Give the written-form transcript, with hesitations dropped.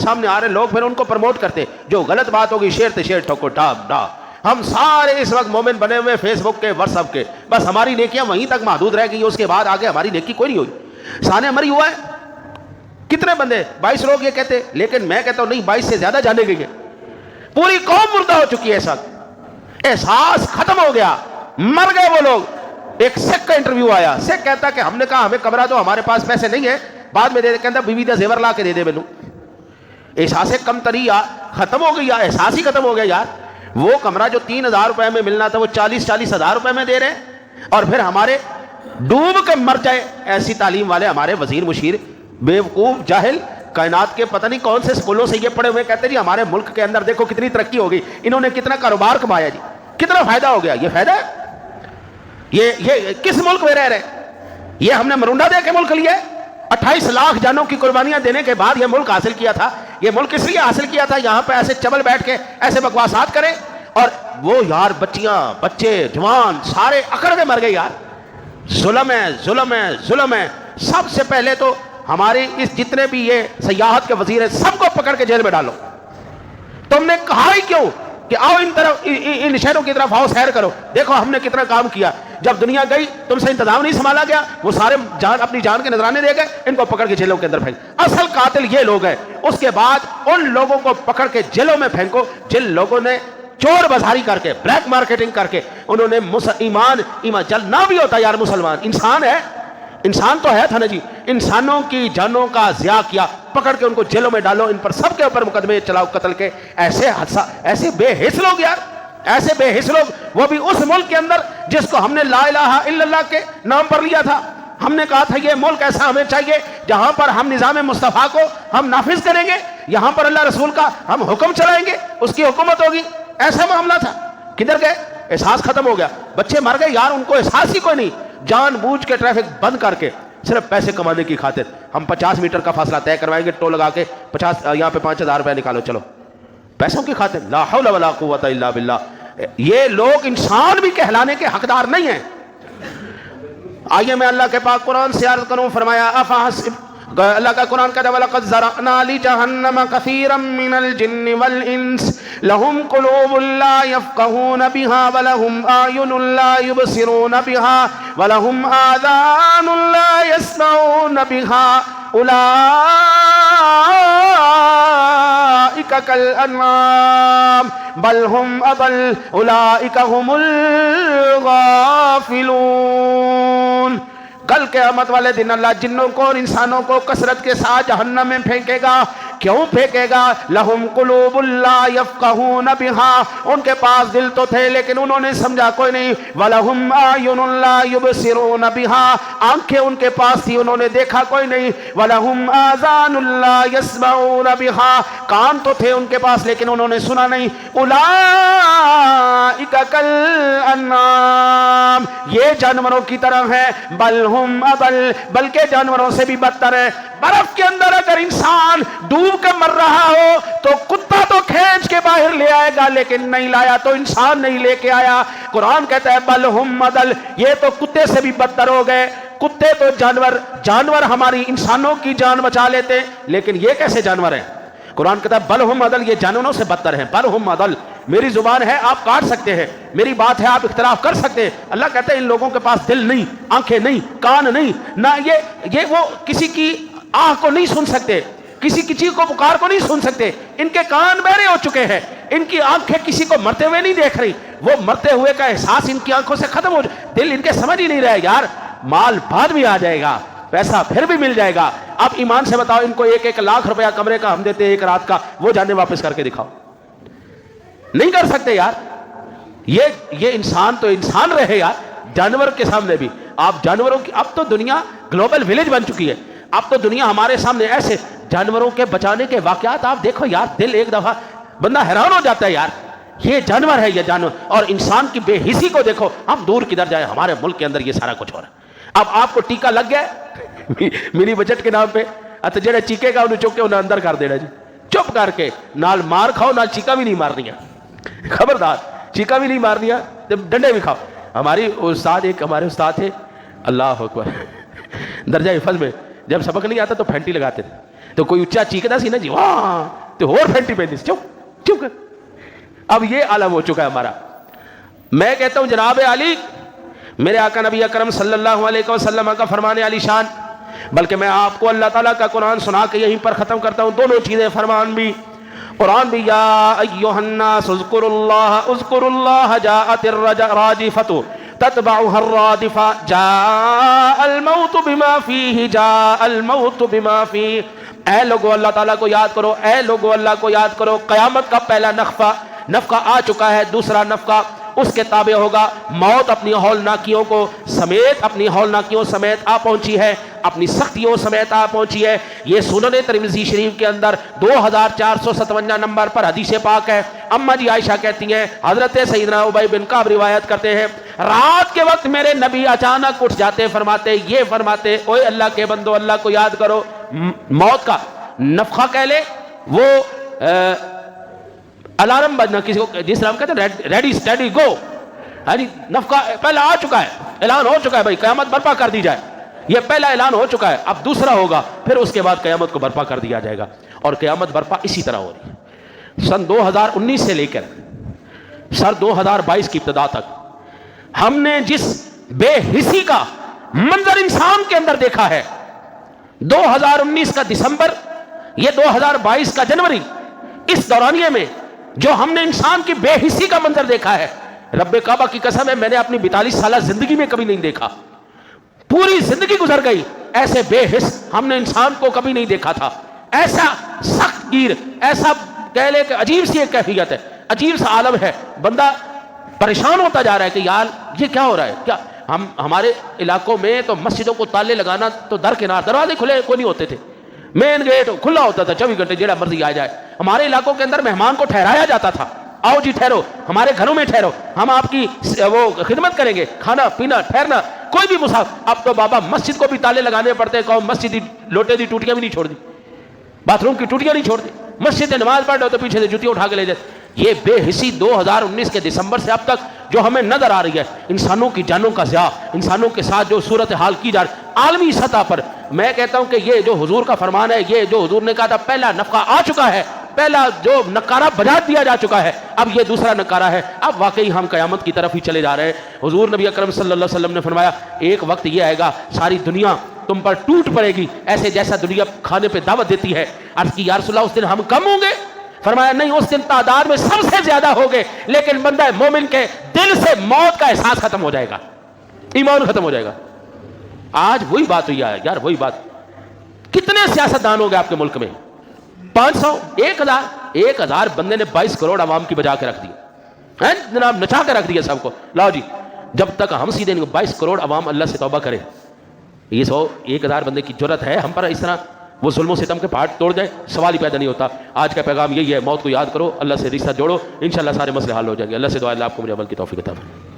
سامنے آ رہے لوگ پھر ان کو پروموٹ کرتے, جو غلط بات ہوگی شیئر تے شیئر ٹھوکو ڈاپ ڈاپ. ہم سارے اس وقت مومن بنے ہوئے فیس بک کے واٹس ایپ کے, بس ہماری نیکیاں وہیں تک محدود رہ گئی, اس کے بعد آگے ہماری نیکی کوئی نہیں ہوئی. سانے مری ہوا ہے کتنے بندے 22 لوگ یہ کہتے, لیکن میں کہتا ہوں نہیں 22 سے زیادہ جانے گئی ہے, پوری قوم مردہ ہو چکی ہے. اس وقت احساس ختم ہو گیا, مر گئے وہ لوگ. ایک سکھ کا انٹرویو آیا, سکھ کہتا کہ ہم نے کہا ہمیں کمرہ دو, ہمارے پاس پیسے نہیں ہے, بعد میں دے دے, کہتا بیوی دا زیور لا کے دے دے مینوں. احساس کم تری ختم ہو گئی, احساس ہی ختم ہو گیا یار. وہ کمرہ جو 3000 روپے میں ملنا تھا وہ 40-40 ہزار روپے میں دے رہے ہیں, اور پھر ہمارے ڈوب کے مر جائے. ایسی تعلیم والے ہمارے وزیر مشیر بیوقوف جاہل کائنات کے پتہ نہیں کون سے اسکولوں سے یہ پڑھے ہوئے, کہتے جی ہمارے ملک کے اندر دیکھو کتنی ترقی ہو گئی, انہوں نے کتنا کاروبار کمایا جی, کتنا فائدہ ہو گیا. یہ فائدہ ہے؟ یہ کس ملک میں رہ رہے؟ یہ ہم نے مرونڈا دے کے ملک لیا ہے. 28 لاکھ جانوں کی قربانیاں دینے کے بعد یہ ملک حاصل کیا تھا. یہ ملک اس لیے حاصل کیا تھا یہاں پہ ایسے چبل بیٹھ کے ایسے بکواسات کرے, اور وہ یار بچیاں بچے جوان سارے اکڑ کے مر گئے یار. ظلم ہے ظلم ہے ظلم ہے. سب سے پہلے تو ہمارے اس جتنے بھی یہ سیاحت کے وزیر ہیں سب کو پکڑ کے جیل میں ڈالو. تم نے کہا ہی کیوں کہ آؤ ان شہروں کی طرف آؤ سیر کرو, دیکھو ہم نے کتنا کام کیا. جب دنیا گئی تم سے انتظام نہیں سنبھالا گیا, وہ سارے اپنی جان کے نذرانے دے گئے, ان کو پکڑ کے جیلوں کے اندر پھینک. اصل قاتل یہ لوگ ہیں. اس کے بعد ان لوگوں کو پکڑ کے جیلوں میں پھینکو جن لوگوں نے چور بازاری کر کے بلیک مارکیٹنگ کر کے انہوں نے ایمان جلنا بھی ہوتا یار, مسلمان انسان ہے, انسان تو ہے تھا نا جی, انسانوں کی جانوں کا ضیاع کیا, پکڑ کے ان کو جیلوں میں ڈالو, ان پر سب کے اوپر مقدمے چلاؤ قتل کے. ایسے بے حس لوگ یار, ایسے بے حس لوگ, وہ بھی اس ملک کے اندر جس کو ہم نے لا الہ الا اللہ کے نام پر لیا تھا. ہم نے کہا تھا یہ ملک ایسا ہمیں چاہیے جہاں پر ہم نظام مصطفیٰ کو ہم نافذ کریں گے, یہاں پر اللہ رسول کا ہم حکم چلائیں گے, اس کی حکومت ہوگی. ایسا معاملہ تھا. کدھر گئے؟ احساس ختم ہو گیا. بچے مر گئے یار, ان کو احساس ہی کوئی نہیں. جان بوجھ کے ٹریفک بند کر کے صرف پیسے کمانے کی خاطر ہم 50 میٹر کا فاصلہ طے کروائیں گے, ٹول لگا کے 50 یہاں پہ 5000 روپے نکالو, چلو پیسوں کی خاطر. لا حول ولا قوت الا باللہ. یہ لوگ انسان بھی کہلانے کے حقدار نہیں ہیں. آئیے میں اللہ کے پاک قرآن سے عرض کروں. فرمایا اللہ کا قرآن کہتا ہے وَلَقَدْ زَرَعْنَا لِجَهَنَّمَ كَثِيرًا مِّنَ الْجِنِّ وَالْإِنسِ لَهُمْ قُلُوبٌ لَّا يَفْقَهُونَ بِهَا وَلَهُمْ أَعْيُنٌ لَّا يُبْصِرُونَ بِهَا وَلَهُمْ آذَانٌ لَّا يَسْمَعُونَ بِهَا أُولَٰئِكَ كَالْأَنْعَامِ بَلْ هُمْ أَضَلُّ أُولَٰئِكَ هُمُ الْغَافِلُونَ. کل قیامت والے دن اللہ جنوں کو اور انسانوں کو کثرت کے ساتھ جہنم میں پھینکے گا. کیوں پھینکے گا؟ لہم قلوب لا یفقہون بہا, ان کے پاس دل تو تھے لیکن انہوں نے سمجھا کوئی نہیں. ولہم اعین لا یبصرون بہا, آنکھیں ان کے پاس تھی انہوں نے دیکھا کوئی نہیں. ولہم آذان لا یسمعون بہا, کان تو تھے ان کے پاس لیکن انہوں نے سنا نہیں. اولئک کالانعام, یہ جانوروں کی طرح ہے. بل ہم اضل, بلکہ جانوروں سے بھی بدتر ہے. برف کے اندر اگر انسان ڈوب کے مر رہا ہو تو کتا تو کھینچ کے باہر لے آئے گا, لیکن نہیں لایا تو انسان نہیں لے کے آیا. قرآن کہتا ہے بل ہم اضل, یہ تو کتے سے بھی بدتر ہو گئے. کتے تو جانور ہماری انسانوں کی جان بچا لیتے, لیکن یہ کیسے جانور ہیں؟ قرآن کہتا ہے بل ہم اضل, یہ جانوروں سے بدتر ہیں. بل ہم اضل, میری زبان ہے آپ کاٹ سکتے ہیں, میری بات ہے آپ اختلاف کر سکتے ہیں. اللہ کہتے ہیں ان لوگوں کے پاس دل نہیں, آنکھیں نہیں, کان نہیں, نہ یہ وہ کسی کی آہ کو نہیں سن سکتے, کسی کی چیخ کو پکار کو نہیں سن سکتے. ان کے کان بہرے ہو چکے ہیں, ان کی آنکھیں کسی کو مرتے ہوئے نہیں دیکھ رہی. وہ مرتے ہوئے کا احساس ان کی آنکھوں سے ختم ہو, دل ان کے سمجھ ہی نہیں رہے. یار مال بعد بھی آ جائے گا, پیسہ پھر بھی مل جائے گا. اب ایمان سے بتاؤ ان کو 1-1 لاکھ روپیہ کمرے کا ہم دیتے ایک رات کا, وہ جانے واپس کر کے دکھاؤ. نہیں کر سکتے یار. یہ انسان تو انسان رہے یار, جانور کے سامنے بھی. آپ جانوروں کی, اب تو دنیا گلوبل ولیج بن چکی ہے. اب تو دنیا ہمارے سامنے ایسے جانوروں کے بچانے کے واقعات آپ دیکھو یار, دل ایک دفعہ بندہ حیران ہو جاتا ہے یار. یہ جانور ہے, یہ جانور. اور انسان کی بے حسی کو دیکھو, ہم دور کدھر جائے, ہمارے ملک کے اندر یہ سارا کچھ ہو رہا ہے. اب آپ کو ٹیکہ لگ گیا منی بجٹ کے نام پہ, تو جڑے چیکے گا انہیں چک کے انہیں اندر کر دینا جی, چپ کر کے. نال مار کھاؤ, نال چیکا بھی نہیں مارنی ہے, خبردار, چیکا بھی نہیں مارنی ہے, ڈنڈے بھی کھاؤ. ہمارے استاد تھے, اللہ اکبر, درجہ حفظ میں جب سبق نہیں آتا تو پھینٹی لگاتے تھے. تو کوئی اچا چیخنا سی نا جی واہ تو اور پھینٹی پہنی سی چپ چپ کر. اب یہ عالم ہو چکا ہے ہمارا. میں کہتا ہوں جناب علی میرے آقا نبی اکرم صلی اللہ علیہ وسلم کا فرمان علی شان, بلکہ میں آپ کو اللہ تعالیٰ کا قرآن سنا کے یہیں پر ختم کرتا ہوں. دونوں چیزیں, فرمان بھی قرآن بھی, یا ایھا الناس اذکروا اللہ جاءت الراجفۃ تتبعها الرادفہ جاء الموت بما فیہ جاء الموت بما فیہ. اے لوگو اللہ تعالیٰ کو یاد کرو, اے لوگو اللہ کو یاد کرو. قیامت کا پہلا نفقہ آ چکا ہے, دوسرا نفقہ اس کے تابع ہوگا. موت اپنی ہولناکیوں کو سمیت, اپنی ہولناکیوں سمیت آ پہنچی ہے, اپنی سختیوں سمیت آ پہنچی ہے. یہ سنن ترمذی شریف کے اندر 2457 نمبر پر حدیث پاک ہے. اماں جی عائشہ کہتی ہیں, حضرت سیدنا ابی بن کعب روایت کرتے ہیں, رات کے وقت میرے نبی اچانک اٹھ جاتے, یہ فرماتے اوے اللہ کے بندو اللہ کو یاد کرو. موت کا نفخہ کہہ لے, وہ الارم بجنا, کسی کو جس طرح ہم کہتے ہیں ریڈی اسٹیڈی گو, نفقہ پہلا آ چکا ہے, اعلان ہو چکا ہے بھائی قیامت برپا کر دی جائے. یہ پہلا اعلان ہو چکا ہے, اب دوسرا ہوگا, پھر اس کے بعد قیامت کو برپا کر دیا جائے گا. اور قیامت برپا اسی طرح ہو رہی ہے. سن 2019 سے لے کر سر 2022 کی ابتدا تک ہم نے جس بے حسی کا منظر انسان کے اندر دیکھا ہے, 2019 کا دسمبر, یہ 2022 کا جنوری, اس دورانیے میں جو ہم نے انسان کی بے حسی کا منظر دیکھا ہے, رب کعبہ کی قسم ہے میں نے اپنی 42 سالہ زندگی میں کبھی نہیں دیکھا. پوری زندگی گزر گئی, ایسے بے حس ہم نے انسان کو کبھی نہیں دیکھا تھا. ایسا سخت گیر, ایسا کہہ لے کہ عجیب سی ایک کیفیت ہے, عجیب سا عالم ہے. بندہ پریشان ہوتا جا رہا ہے کہ یار یہ کیا ہو رہا ہے. کیا ہمارے علاقوں میں تو مسجدوں کو تالے لگانا تو درکنار, دروازے کھلے کوئی نہیں ہوتے تھے, مین گیٹ کھلا ہوتا تھا 24 گھنٹے جیڑا مرضی آ جائے. ہمارے علاقوں کے اندر مہمان کو ٹھہرایا جاتا تھا, آؤ جی ٹھہرو, ہمارے گھروں میں ٹھہرو, ہم آپ کی وہ خدمت کریں گے, کھانا پینا ٹھہرنا, کوئی بھی مسافر. اب تو بابا مسجد کو بھی تالے لگانے پڑتے ہیں, کہو مسجد کی لوٹے دی ٹوٹیاں بھی نہیں چھوڑ دی, باتھ روم کی ٹوٹیاں نہیں چھوڑ دی, مسجد نماز پڑھ رہے تو پیچھے سے جوتیاں اٹھا کے لے جاتے. یہ بے حسی 2019 کے دسمبر سے اب تک جو ہمیں نظر آ رہی ہے, انسانوں کی جانوں کا ضیاع, انسانوں کے ساتھ جو صورتحال کی جا رہی عالمی سطح پر, میں کہتا ہوں کہ یہ جو حضور کا فرمان ہے, یہ جو حضور نے کہا تھا پہلا نفقہ آ چکا ہے, پہلا جو نکارہ بجا دیا جا چکا ہے, اب یہ دوسرا نکارہ ہے. اب واقعی ہم قیامت کی طرف ہی چلے جا رہے ہیں. حضور نبی اکرم صلی اللہ علیہ وسلم نے فرمایا ایک وقت یہ آئے گا ساری دنیا تم پر ٹوٹ پڑے گی, ایسے جیسا دنیا کھانے پہ دعوت دیتی ہے. عرض کی یا رسول اللہ اس دن ہم کم ہوں گے؟ فرمایا نہیں, اس دن تعداد میں سب سے زیادہ ہوگے, لیکن بندہ مومن کے دل سے موت کا احساس ختم ہو جائے گا, ایمان ختم ہو جائے گا. آج وہی بات ہوئی ہے یار, وہی بات. کتنے سیاستدان ہو گئے آپ کے ملک میں, 500 1000 بندے نے 22 کروڑ عوام کی بجا کے رکھ دیا, جناب نچا کے رکھ دیا سب کو. لاؤ جی, جب تک ہم سیدھے 22 کروڑ عوام اللہ سے توبہ کرے, یہ 1000 بندے کی جرت ہے ہم پر اس طرح وہ ظلم و ستم کے پہاڑ توڑ جائے؟ سوال ہی پیدا نہیں ہوتا. آج کا پیغام یہی ہے, موت کو یاد کرو, اللہ سے رشتہ جوڑو, انشاءاللہ سارے مسئلے حل ہو جائیں گے. اللہ سے دعا اللہ آپ کو میرے عمل کی توفیق عطا فرمائے.